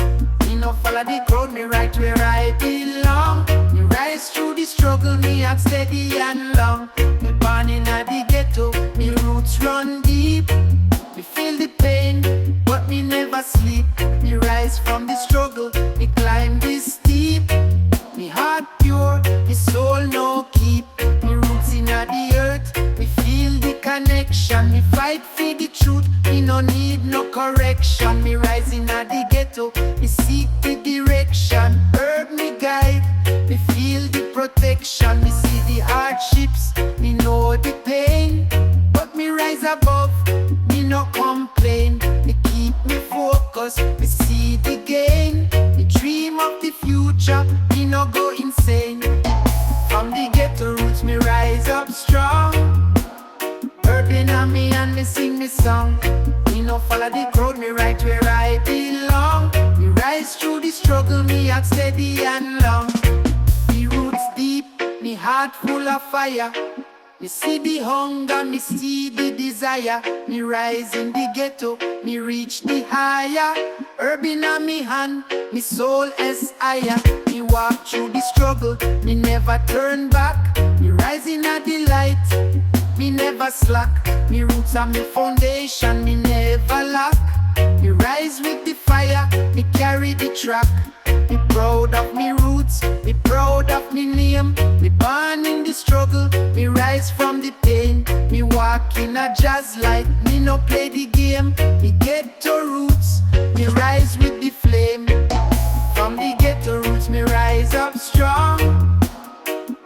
Me no follow the crowd, me right where I belong. Me rise through the struggle, me act steady and long. Me born in a the ghetto, me roots run deep. Me feel the pain, but me never sleep. Me rise from the struggle, me climb this steep. Me heart pure, me soul no keep. Me roots in the earth, me feel the connection. Me fight for the truth, me no need no correction. Me rise in the ghetto, me seek the direction. Herb me guide, me feel the protection. Me see the hardships, me know the pain. But me rise above, me no complain. Me keep me focused, me see the gain. Me dream of the future, me no go insane. From the ghetto roots, me rise up strong. Urban on me and me sing me song. Me no follow the crowd, me right where I belong. Me rise through the struggle, me act steady and long. Me roots deep, me heart full of fire. Me see the hunger, me see the desire. Me rise in the ghetto, me reach the higher. Urban on me hand, me soul is higher. Me walk through the struggle, me never turn back. Me rise in the light, me never slack. Me roots are my foundation, me never lack. Me rise with the fire, me carry the track. Me proud of me roots, me proud of me name. Me born in the struggle, me rise from the pain. Me walk in a jazz light, me no play the game. Me ghetto roots, me rise with the flame. From the ghetto roots, me rise up strong.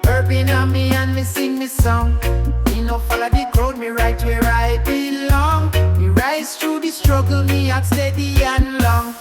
Urban on me and me sing me song. Me no follow the crowd, me right where I belong. Me rise through the struggle, me act steady and long.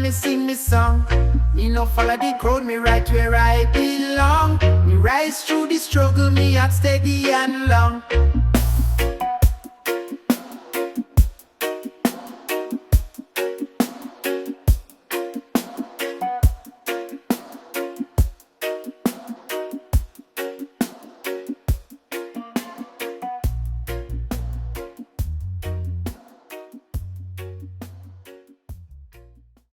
me sing me song. Me no follow the crowd, me right where I belong. Me rise through the struggle, me heart steady and long.